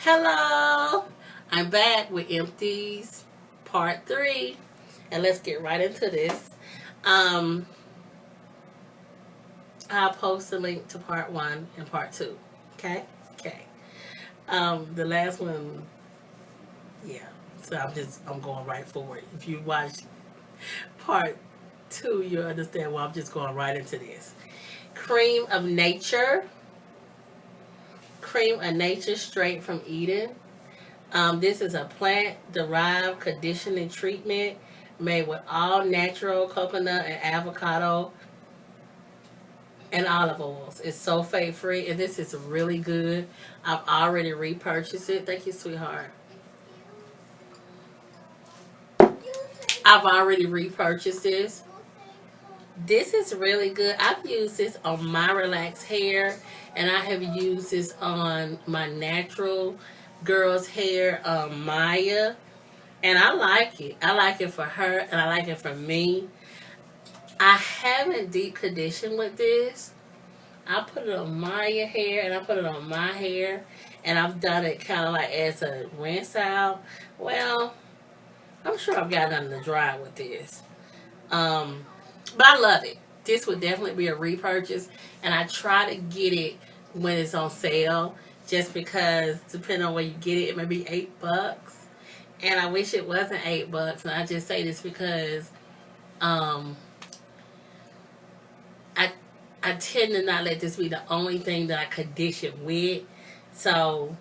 Hello, I'm back with Empties Part 3, and let's get right into this. Um, I'll post a link to Part 1 and Part 2. Okay? Okay. The last one, yeah. So I'm going right forward. If you watch Part 2, you'll understand why I'm just going right into this. Cream of Nature. Cream of Nature straight from Eden. This is a plant-derived conditioning treatment made with all natural coconut and avocado and olive oils. It's sulfate free, and this is really good. I've already repurchased it. Thank you, sweetheart. I've already repurchased this. This is really good. I've used this on my relaxed hair, and I have used this on my natural girl's hair, Maya. And I like it. I like it for her, and I like it for me. I haven't deep conditioned with this. I put it on Maya hair, and I put it on my hair, and I've done it kind of like as a rinse out. Well, I'm sure I've got nothing to dry with this. But I love it. This would definitely be a repurchase, and I try to get it when it's on sale, just because depending on where you get it, it may be $8. And I wish it wasn't $8. And I just say this because um, I I tend to not let this be the only thing that I condition with. So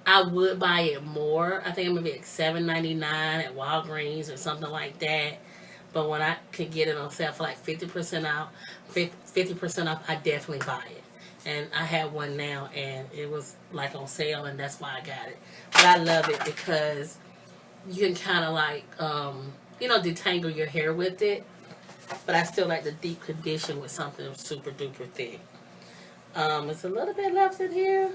I would buy it more. I think I'm gonna be like $7.99 at Walgreens or something like that. But when I could get it on sale for like 50% off, 50% off, I definitely buy it. And I have one now, and it was like on sale, and that's why I got it. But I love it because you can kind of like, detangle your hair with it. But I still like the deep condition with something super duper thick. It's a little bit left in here.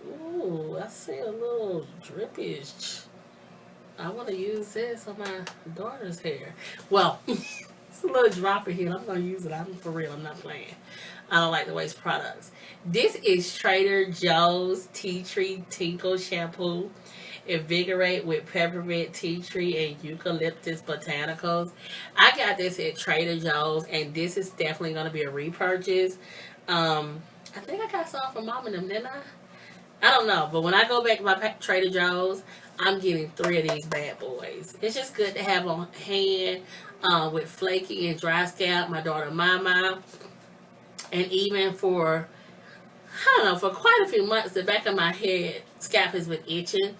Ooh, I see a little drippage. I want to use this on my daughter's hair. Well, it's a little drop in here. I'm going to use it. I'm for real. I'm not playing. I don't like to waste products. This is Trader Joe's Tea Tree Tinkle Shampoo. Invigorate with peppermint, tea tree, and eucalyptus botanicals. I got this at Trader Joe's, and this is definitely going to be a repurchase. I think I got some from Mom and them, didn't I? I don't know, but when I go back to my Trader Joe's, I'm getting 3 of these bad boys. It's just good to have on hand with flaky and dry scalp. My daughter Mama, and even for I don't know, for quite a few months, the back of my head scalp has been itching.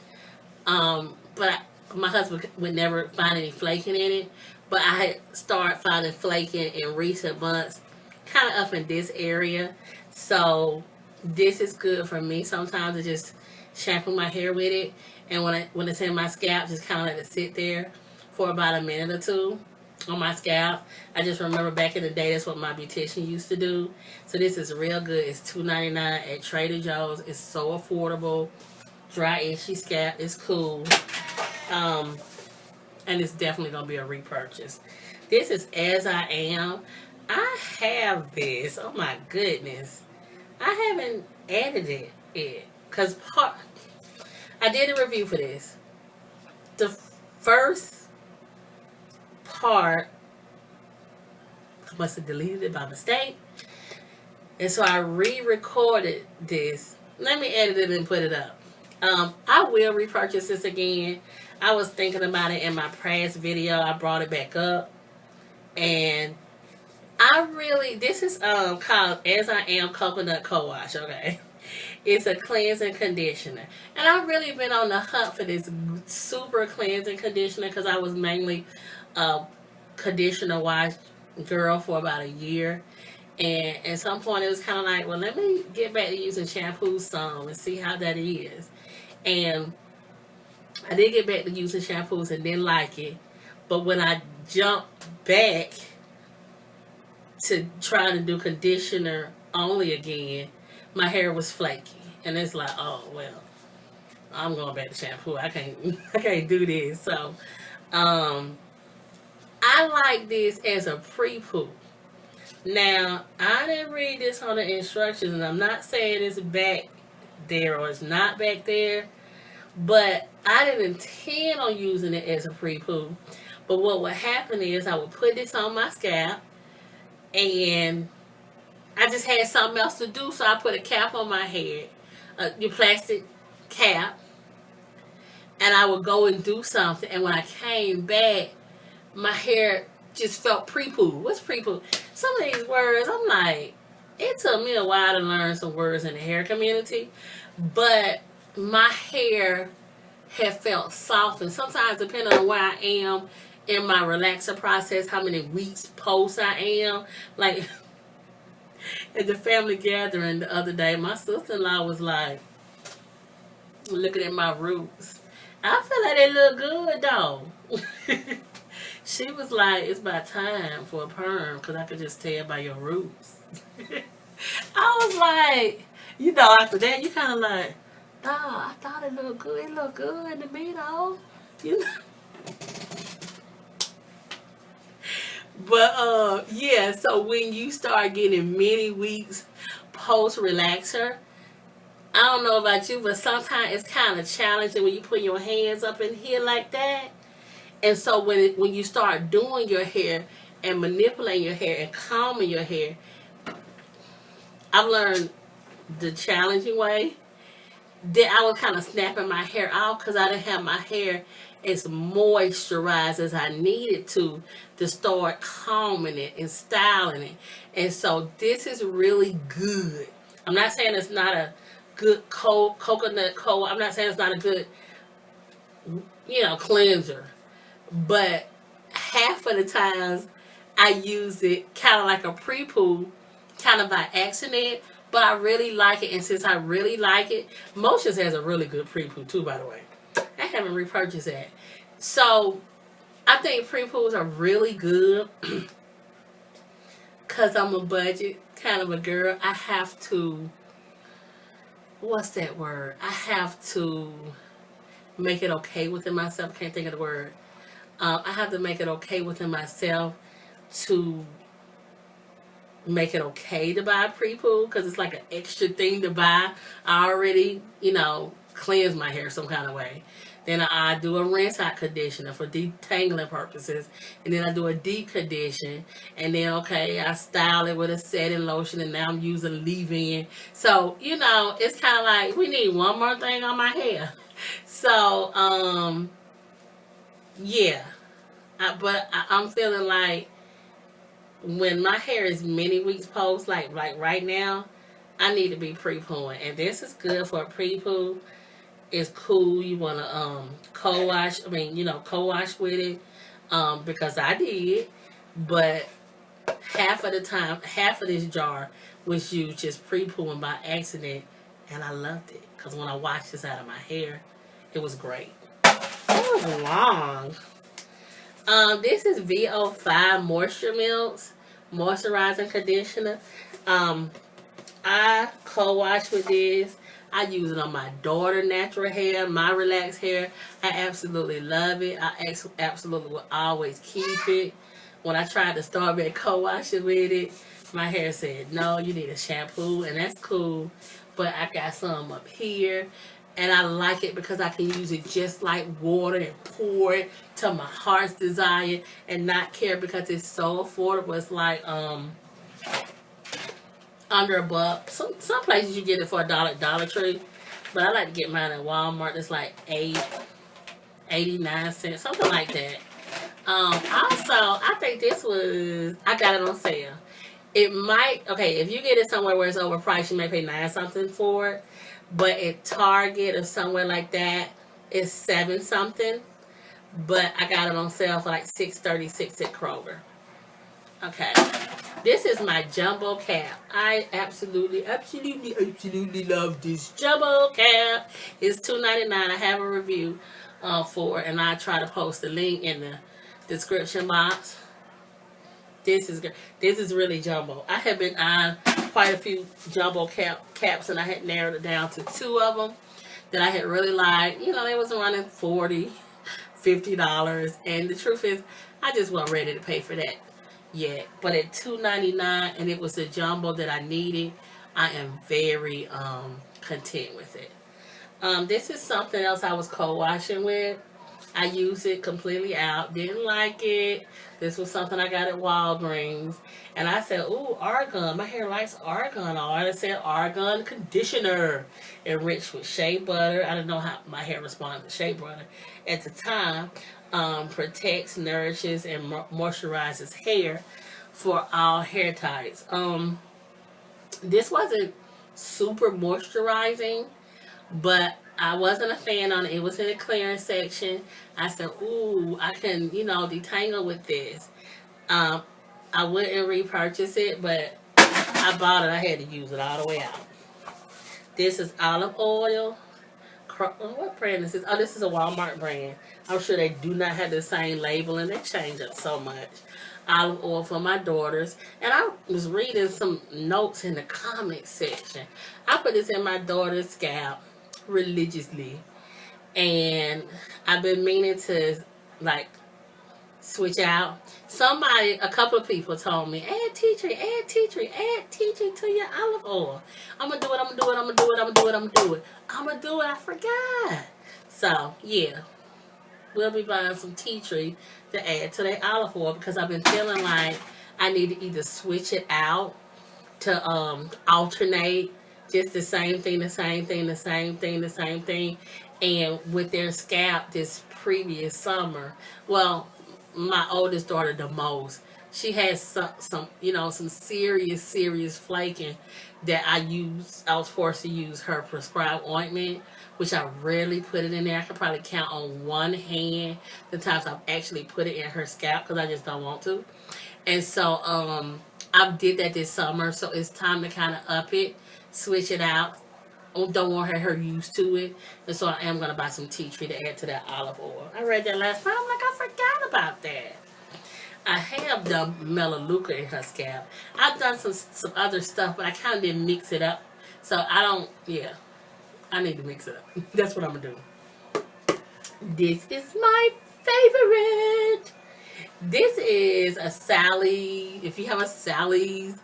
But my husband would never find any flaking in it. But I had started finding flaking in recent months, kind of up in this area. So this is good for me. Sometimes I just shampoo my hair with it, and when it's in my scalp, just kind of let it sit there for about a minute or two on my scalp. I just remember back in the day, that's what my beautician used to do. So this is real good. It's $2.99 at Trader Joe's. It's so affordable. Dry itchy scalp is cool. And it's definitely gonna be a repurchase. This is As I Am. I have this. Oh my goodness. I haven't edited it because I did a review for this. The first part, I must have deleted it by mistake, and so I re-recorded this. Let me edit it and put it up. I will repurchase this again. I was thinking about it in my past video. I brought it back up, and this is called As I Am Coconut Co-Wash. Okay, it's a cleansing conditioner, and I've really been on the hunt for this super cleansing conditioner because I was mainly a conditioner wash girl for about a year. And at some point, it was kind of like, well, let me get back to using shampoo some and see how that is. And I did get back to using shampoos and didn't like it. But when I jumped back to try to do conditioner only again, my hair was flaky. And it's like, oh, well, I'm going back to shampoo. I can't do this. So, I like this as a pre-poo. Now, I didn't read this on the instructions, and I'm not saying it's back there or it's not back there. But I didn't intend on using it as a pre-poo. But what would happen is I would put this on my scalp, and I just had something else to do, so I put a cap on my head, your plastic cap, and I would go and do something. And when I came back, my hair just felt pre-poo. What's pre-poo? Some of these words, I'm like, it took me a while to learn some words in the hair community, but my hair had felt soft, and sometimes depending on where I am in my relaxer process, how many weeks post I am, like at the family gathering the other day, my sister-in-law was like looking at my roots. I feel like they look good though. She was like, it's about time for a perm because I could just tell by your roots. I was like, after that, you kind of like, nah, I thought it looked good. It looked good to me though. You know? But, yeah, so when you start getting many weeks post-relaxer, I don't know about you, but sometimes it's kind of challenging when you put your hands up in here like that. And so when you start doing your hair and manipulating your hair and combing your hair, I've learned the challenging way. Then I was kind of snapping my hair off because I didn't have my hair as moisturized as I needed to start combing it and styling it. And so this is really good. I'm not saying it's not a good coconut cold. I'm not saying it's not a good, cleanser. But half of the times I use it kind of like a pre-poo, kind of by accident. But I really like it, and since I really like it, Motions has a really good pre-poo too, by the way. I haven't repurchased that. So I think pre-poos are really good because I'm a budget kind of a girl. I have to, what's that word? I have to make it okay within myself. Can't think of the word. I have to make it okay within myself to make it okay to buy a pre-poo because it's like an extra thing to buy. I already, cleanse my hair some kind of way. Then I do a rinse out conditioner for detangling purposes. And then I do a deep condition. And then, I style it with a setting lotion. And now I'm using leave-in. So, it's kind of like we need one more thing on my hair. So, yeah. I'm feeling like when my hair is many weeks post, like right now, I need to be pre-pooing. And this is good for a pre-poo. It's cool. You want to co-wash. Co-wash with it because I did. But half of the time, half of this jar was used just pre-pooing by accident. And I loved it because when I washed this out of my hair, it was great. It was long. This is VO5 Moisture Milks Moisturizing Conditioner. I co-wash with this. I use it on my daughter's natural hair, my relaxed hair. I absolutely love it. I absolutely will always keep it. When I tried to start back co-washing with it, my hair said, no, you need a shampoo, and that's cool. But I got some up here. And I like it because I can use it just like water and pour it to my heart's desire and not care because it's so affordable. It's like under $1. Some places you get it for $1 Dollar Tree. But I like to get mine at Walmart. It's like 89 cents, something like that. Also, I think I got it on sale. It might, if you get it somewhere where it's overpriced, you may pay 9 something for it. But at Target or somewhere like that, it's 7 something. But I got it on sale for like $6.36 at Kroger. Okay. This is my jumbo cap. I absolutely love this jumbo cap. It's $2.99. I have a review for it, and I try to post the link in the description box. This is good. This is really jumbo. I have been on quite a few jumbo caps, and I had narrowed it down to 2 of them that I had really liked. They was running $40, $50, and the truth is, I just wasn't ready to pay for that yet. But at $2.99, and it was the jumbo that I needed. I am very content with it. This is something else I was co-washing with. I used it completely out. Didn't like it. This was something I got at Walgreens. And I said, ooh, argan. My hair likes argan oil. It said argan conditioner. Enriched with shea butter. I didn't know how my hair responded to shea butter at the time. Protects, nourishes, and moisturizes hair for all hair types. This wasn't super moisturizing, but I wasn't a fan on it. It was in the clearance section. I said, ooh, I can, detangle with this. Um, I wouldn't repurchase it, but I bought it. I had to use it all the way out. This is olive oil. What brand is this? Oh, this is a Walmart brand. I'm sure they do not have the same label, and they change up so much. Olive oil for my daughters. And I was reading some notes in the comments section. I put this in my daughter's scalp religiously, and I've been meaning to like switch out. A couple of people told me, add tea tree, add tea tree, add tea tree to your olive oil. I'm gonna do it, I'm gonna do it, I'm gonna do it, I'm gonna do it, I'm gonna do it. I'm gonna do it, I forgot. So yeah, we'll be buying some tea tree to add to that olive oil, because I've been feeling like I need to either switch it out to alternate just the same thing, the same thing, the same thing, the same thing. And with their scalp this previous summer, well, my oldest daughter the most, she has some serious flaking that I was forced to use her prescribed ointment, which I rarely put it in there. I could probably count on one hand the times I've actually put it in her scalp, because I just don't want to. And so I did that this summer, so it's time to kind of up it, switch it out. Don't want her used to it, and so I am going to buy some tea tree to add to that olive oil. I read that last time. I'm like, I forgot about that. I have done Melaleuca in her scalp. I've done some other stuff, but I kind of didn't mix it up. So I need to mix it up. That's what I'm going to do. This is my favorite. This is a Sally. If you have a Sally's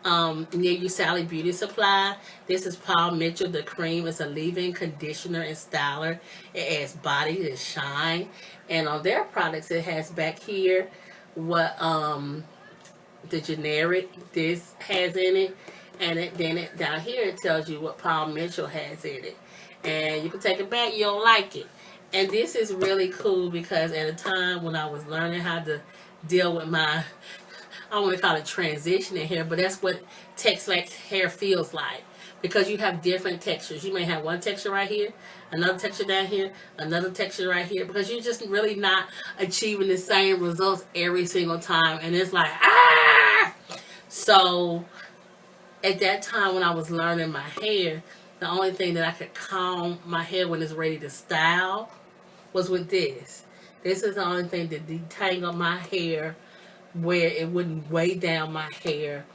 near you, Sally Beauty Supply, this is Paul Mitchell. The cream is a leave-in conditioner and styler. It adds body and shine. And on their products, it has back here what the generic this has in it, and then down here it tells you what Paul Mitchell has in it. And you can take it back, you don't like it. And this is really cool, because at a time when I was learning how to deal with my, I don't want to call it transitioning hair, but that's what Texlax hair feels like. Because you have different textures. You may have one texture right here, another texture down here, another texture right here, because you're just really not achieving the same results every single time. And it's like, ah! So at that time when I was learning my hair, the only thing that I could calm my hair when it's ready to style was with this. This is the only thing that detangled my hair where it wouldn't weigh down my hair,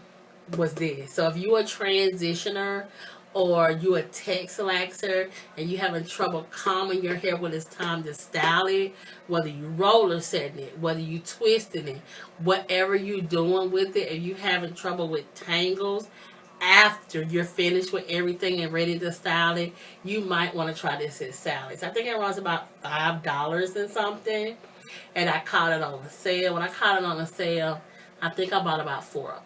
was this. So if you're a transitioner or you're a Texlaxer and you're having trouble calming your hair when it's time to style it, whether you roller setting it, whether you twisting it, whatever you're doing with it, if you're having trouble with tangles, after you're finished with everything and ready to style it, you might want to try this at Sally's. I think it runs about $5 and something, and I caught it on a sale. When I caught it on a sale, I think I bought about 4 of them.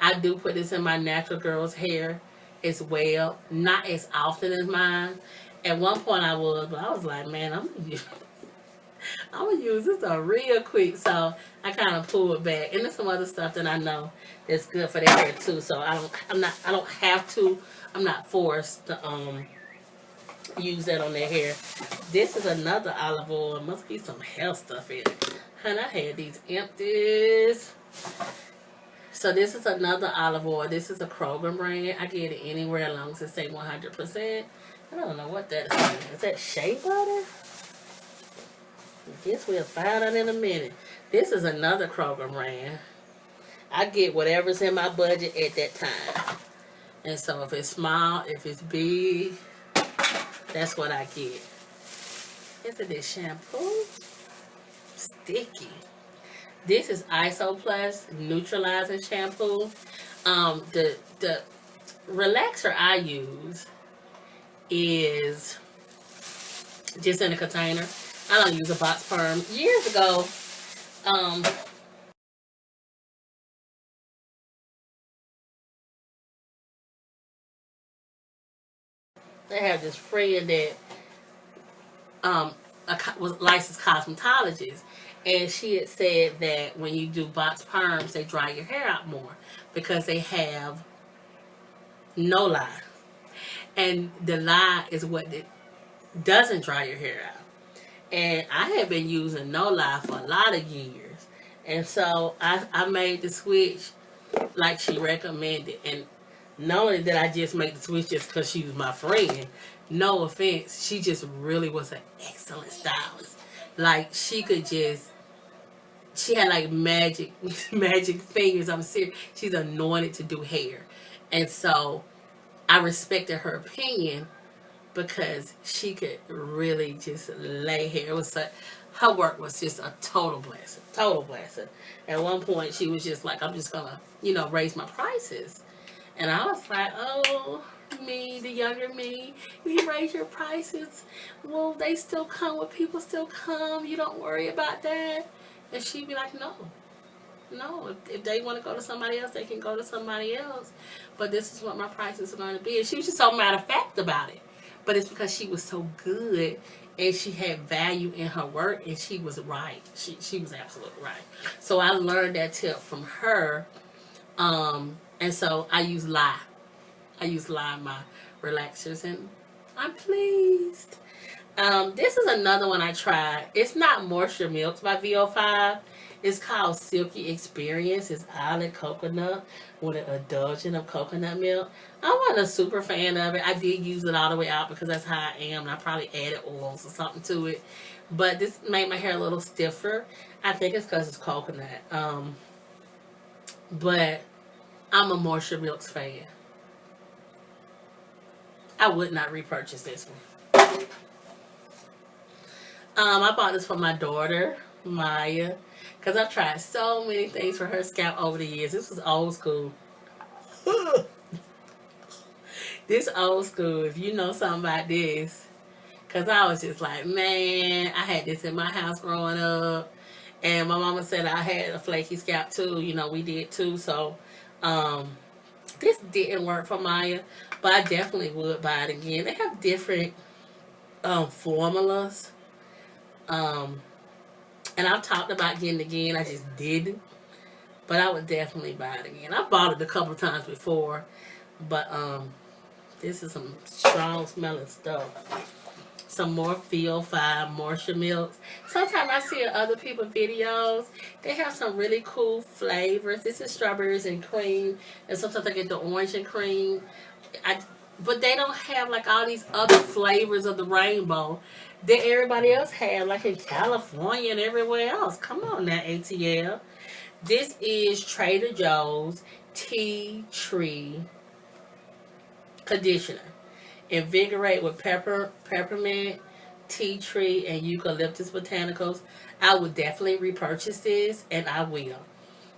I do put this in my natural girl's hair as well, not as often as mine. At one point I was, but I was like, man, I'm gonna use this up real quick. So I kind of pulled it back. And there's some other stuff that I know that's good for their hair too. So I don't have to. I'm not forced to use that on their hair. This is another olive oil. It must be some health stuff in it. And I had these Empties. So this is another olive oil. This is a Kroger brand. I get it anywhere as long as it say 100%. I don't know what that is. Is that shea butter? I guess we'll find out in a minute. This is another Kroger brand. I get whatever's in my budget at that time. And so if it's small, if it's big, that's what I get. Isn't this shampoo? Sticky. This is Iso Plus Neutralizing Shampoo. The relaxer I use is just in a container. I don't use a box perm. Years ago, um, they have this friend that was licensed cosmetologist, and she had said that when you do box perms, they dry your hair out more because they have no lye, and the lye is what it doesn't dry your hair out. And I had been using no lye for a lot of years, and so I made the switch like she recommended. And not only did I just make the switch just because she was my friend, no offense, she just really was an excellent stylist. Like she could just, she had like magic, magic fingers. I'm serious. She's anointed to do hair, and so I respected her opinion because she could really just lay hair. It was her work was just a total blessing, total blessing. At one point, she was just like, "I'm just gonna, raise my prices," and I was like, "Oh, me, the younger me, if you raise your prices, well, they still come. When people still come, you don't worry about that." And she'd be like, "No, no. If they want to go to somebody else, they can go to somebody else. But this is what my prices are going to be." And she was just so matter of fact about it. But it's because she was so good and she had value in her work, and she was right. She was absolutely right. So I learned that tip from her. And so I use lye. I use lye in my relaxers, and I'm pleased. This is another one I tried. It's not Moisture Milks by VO5. It's called Silky Experience. It's island coconut with an indulgence of coconut milk. I wasn't a super fan of it. I did use it all the way out because that's how I am, and I probably added oils or something to it. But this made my hair a little stiffer. I think it's because it's coconut. But I'm a Moisture Milks fan. I would not repurchase this one. I bought this for my daughter, Maya, because I've tried so many things for her scalp over the years. This was old school. This old school, if you know something about this. Because I was just like, man, I had this in my house growing up. And my mama said I had a flaky scalp too. We did too. So, this didn't work for Maya. But I definitely would buy it again. They have different formulas. And I've talked about getting it again. I just didn't. But I would definitely buy it again. I bought it a couple of times before. But this is some strong smelling stuff. Some more VO5 Moisture Milks. Sometimes I see in other people's videos, they have some really cool flavors. This is strawberries and cream. And sometimes I get the orange and cream. But they don't have like all these other flavors of the rainbow that everybody else have, like in California and everywhere else. Come on now, ATL. This is Trader Joe's Tea Tree Conditioner. Invigorate with peppermint, tea tree, and eucalyptus botanicals. I would definitely repurchase this, and I will.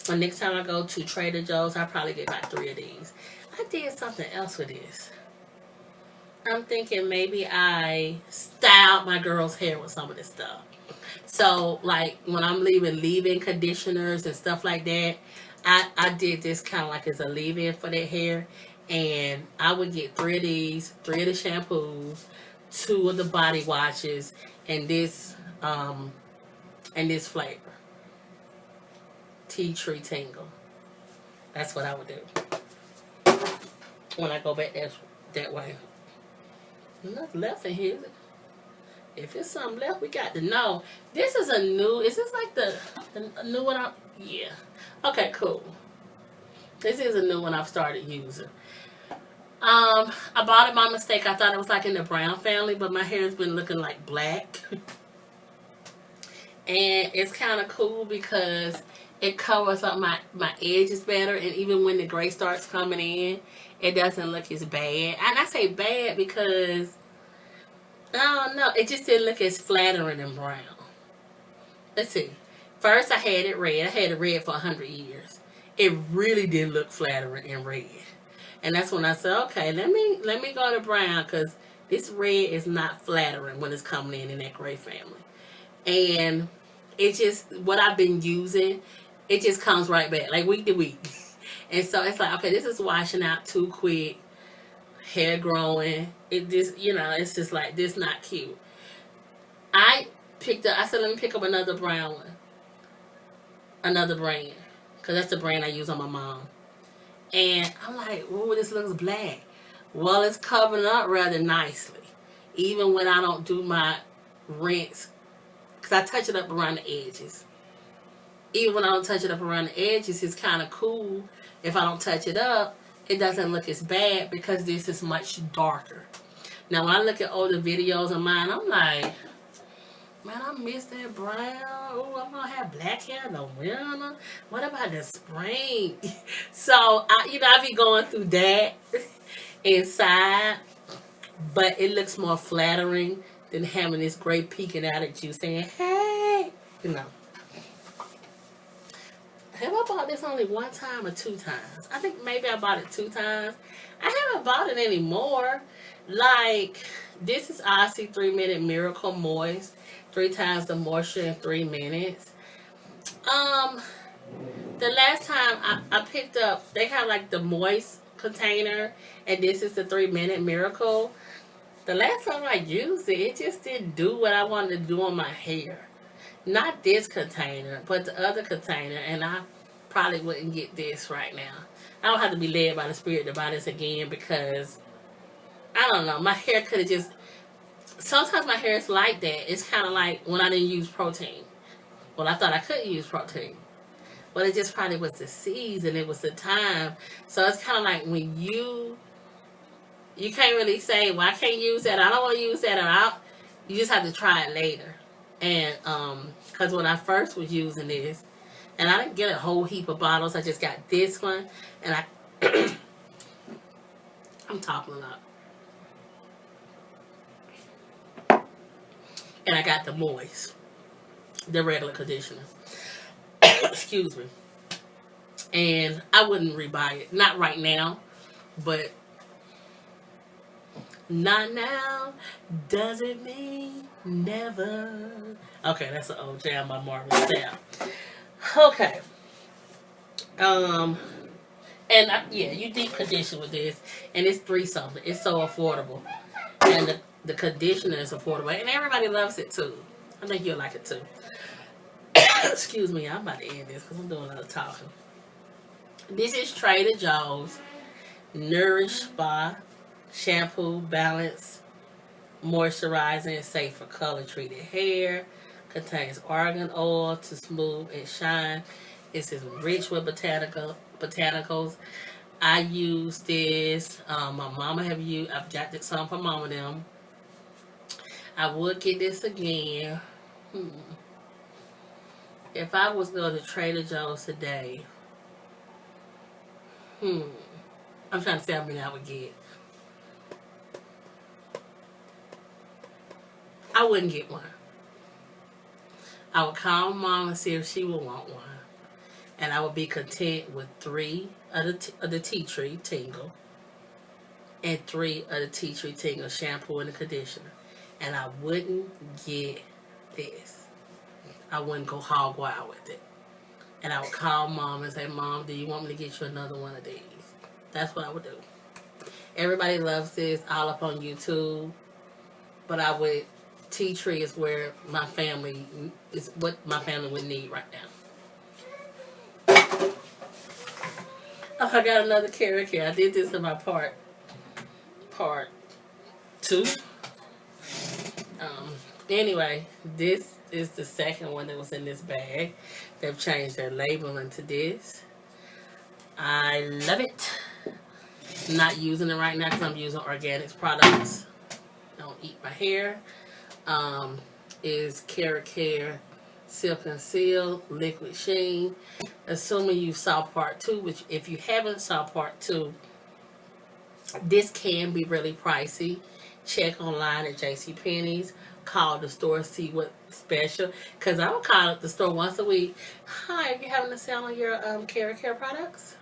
The next time I go to Trader Joe's, I'll probably get about 3 of these. I did something else with this. I'm thinking maybe I styled my girl's hair with some of this stuff. So, like, when I'm leave-in conditioners and stuff like that, I did this kind of like as a leave-in for their hair. And I would get 3 of these, 3 of the shampoos, 2 of the body washes, and this flavor. Tea Tree Tingle. That's what I would do when I go back that way. Nothing left in here. If it's something left, we got to know. This is a new, is this like the new one? Yeah. Okay, cool. This is a new one I've started using. I bought it by mistake. I thought it was like in the brown family, but my hair has been looking like black. And it's kind of cool because it covers up my edges better, and even when the gray starts coming in, it doesn't look as bad. And I say bad because, I don't know, it just didn't look as flattering in brown. Let's see. First I had it red. I had it red for 100 years. It really didn't look flattering in red. And that's when I said, okay, let me go to brown, because this red is not flattering when it's coming in that gray family. And it just, what I've been using, it just comes right back, like week to week. And so it's like, okay, this is washing out too quick, hair growing. It just, it's just like, this not cute. I said, let me pick up another brown one. Another brand. Because that's the brand I use on my mom. And I'm like, oh, this looks black. Well, it's covering up rather nicely. Even when I don't do my rinse. Because I touch it up around the edges. Even when I don't touch it up around the edges, it's kind of cool. If I don't touch it up, it doesn't look as bad because this is much darker. Now, when I look at older videos of mine, I'm like, man, I miss that brown. Oh, I'm going to have black hair in the winter. What about the spring? So, I be going through that inside. But it looks more flattering than having this gray peeking out at you saying, hey. Have I bought this only one time or two times? I think maybe I bought it two times. I haven't bought it anymore. Like, this is Aussie 3-Minute Miracle Moist. 3 times the moisture in 3 minutes. The last time I picked up, they have like the moist container, and this is the 3-Minute Miracle. The last time I used it, it just didn't do what I wanted to do on my hair. Not this container, but the other container, and I probably wouldn't get this right now. I don't have to be led by the Spirit to buy this again, because I don't know, my hair could have just, sometimes my hair is like that. It's kind of like when I didn't use protein. Well, I thought I could use protein, but it just probably was the season, it was the time. So it's kind of like when you can't really say, well, I can't use that, I don't want to use that, or you just have to try it later. And because when I first was using this, and I didn't get a whole heap of bottles, I just got this one, and I'm talking a lot. And I got the moist, the regular conditioner. Excuse me. And I wouldn't rebuy it, not right now, but not now doesn't mean never. Okay, that's an old jam by Marvin Sapp. Okay. You deep condition with this, and it's $3 something. It's so affordable, and the conditioner is affordable, and everybody loves it too. I think you'll like it too. Excuse me, I'm about to end this because I'm doing a lot of talking. This is Trader Joe's Nourish Spa Shampoo, Balance, Moisturizing, and safe for color treated hair. Contains argan oil to smooth and shine. It's rich with botanicals. I use this. My mama have used. I've got this some from mama them. I would get this again. If I was going to Trader Joe's today, I'm trying to say how many I would get. I wouldn't get one. I would call mom and see if she would want one. And I would be content with 3 of the tea tree tingle and 3 of the tea tree tingle shampoo and the conditioner. And I wouldn't get this. I wouldn't go hog wild with it. And I would call mom and say, Mom, do you want me to get you another one of these? That's what I would do. Everybody loves this, all up on YouTube. But I would, tea tree is where my family, is what my family would need right now. Oh, I got another carrot here. I did this in my part 2. Anyway, this is the second one that was in this bag. They've changed their labeling to this. I love it. Not using it right now because I'm using organics products. Don't eat my hair. Is Carrot Care Silk and Seal Liquid Sheen. Assuming you saw part 2, which if you haven't saw part 2, this can be really pricey. Check online at JCPenney's. Call the store, see what special. Because I will call the store once a week. Hi, are you having a sale on your Carrot Care products?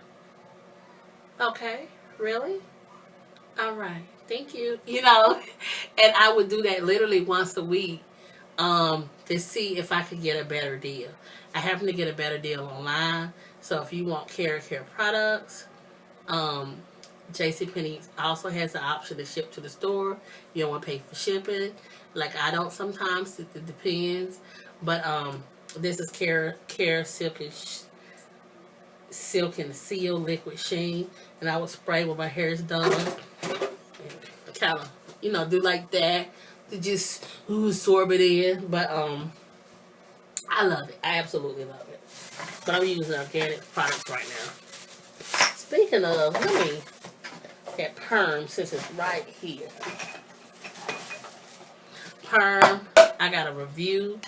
Okay. Really? All right. Thank you. You know, and I would do that literally once a week to see if I could get a better deal. I happen to get a better deal online. So if you want care products, um, JCPenney also has the option to ship to the store. You don't want to pay for shipping. Like I don't sometimes. It depends. But this is care silk and seal liquid sheen, and I would spray when my hair is done. Kind of, do like that to just absorb it in. But I love it. I absolutely love it. But I'm using organic products right now. Speaking of, let me get Perm since it's right here. Perm, I got a review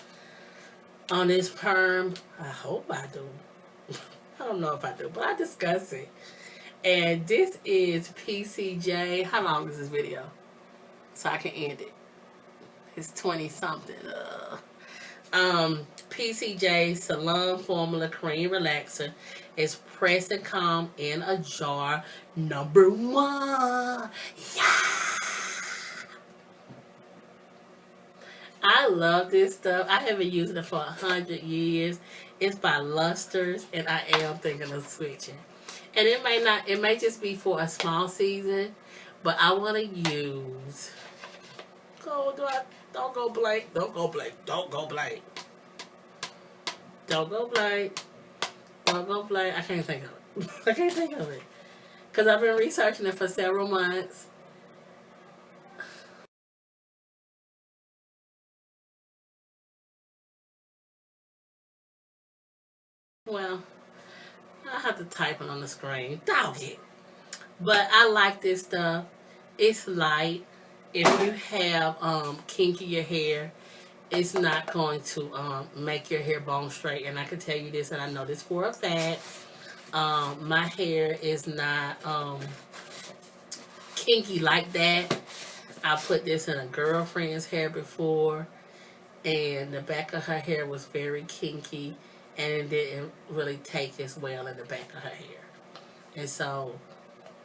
on this Perm. I hope I do. I don't know if I do, but I discuss it. And this is PCJ. How long is this video? So I can end it. It's 20 something. PCJ Salon Formula Cream Relaxer is press and calm in a jar. #1. Yeah. I love this stuff. I have been using it for 100 years. It's by Lusters, and I am thinking of switching. And it may just be for a small season, but I want to use. Don't go blank. Don't go blank. Don't go blank. Don't go blank. Don't go blank. I can't think of it. I can't think of it. Because I've been researching it for several months. Well, I have to type it on the screen. Dog it. But I like this stuff. It's light. If you have kinkier hair, it's not going to make your hair bone straight. And I can tell you this, and I know this for a fact. My hair is not kinky like that. I put this in a girlfriend's hair before, and the back of her hair was very kinky, and it didn't really take as well in the back of her hair. And so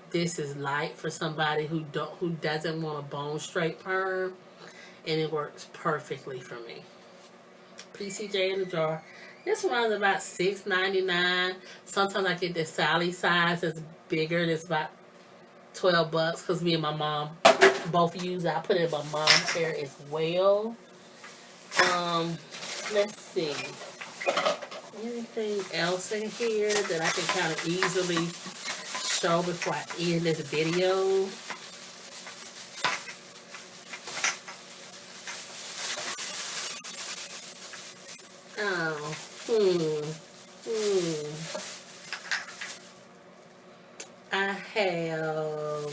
this is light for somebody who doesn't want a bone straight perm, and it works perfectly for me. PCJ in the jar. This runs about $6.99. Sometimes I get the Sally size that's bigger. It's about $12 because me and my mom both use it. I put it in my mom's hair as well. Let's see. Anything else in here that I can kind of easily show before I end this video? I have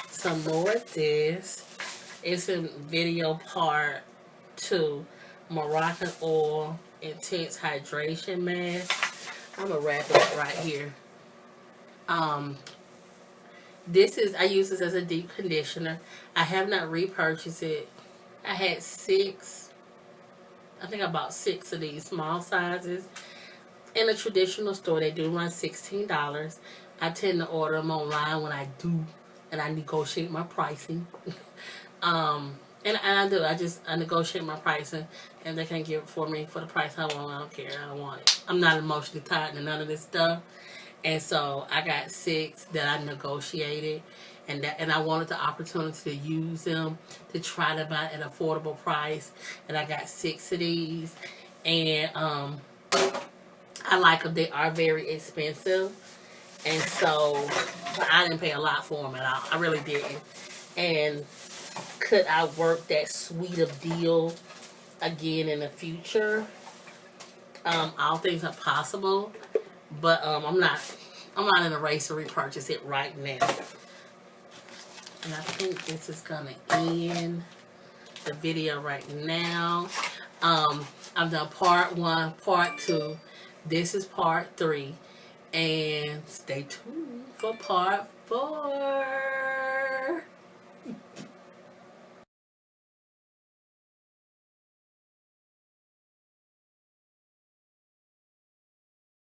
some more of this. It's in video part 2. Moroccan oil intense hydration mask. I'm gonna wrap it up right here. I use this as a deep conditioner. I have not repurchased it. I had 6. I think I bought 6 of these small sizes. In a traditional store, they do run $16. I tend to order them online when I do, and I negotiate my pricing. And I do. I negotiate my pricing, and they can give it for me for the price I want. I don't care. I don't want it. I'm not emotionally tied to none of this stuff. And so I got 6 that I negotiated, and I wanted the opportunity to use them to try to buy at an affordable price. And I got 6 of these, and I like them. They are very expensive, and so but I didn't pay a lot for them at all. I really didn't. And could I work that sweet of deal again in the future? All things are possible, but I'm not in a race to repurchase it right now. And I think this is gonna end the video right now. I've done part 1, part 2. This is part 3, and stay tuned for part 4.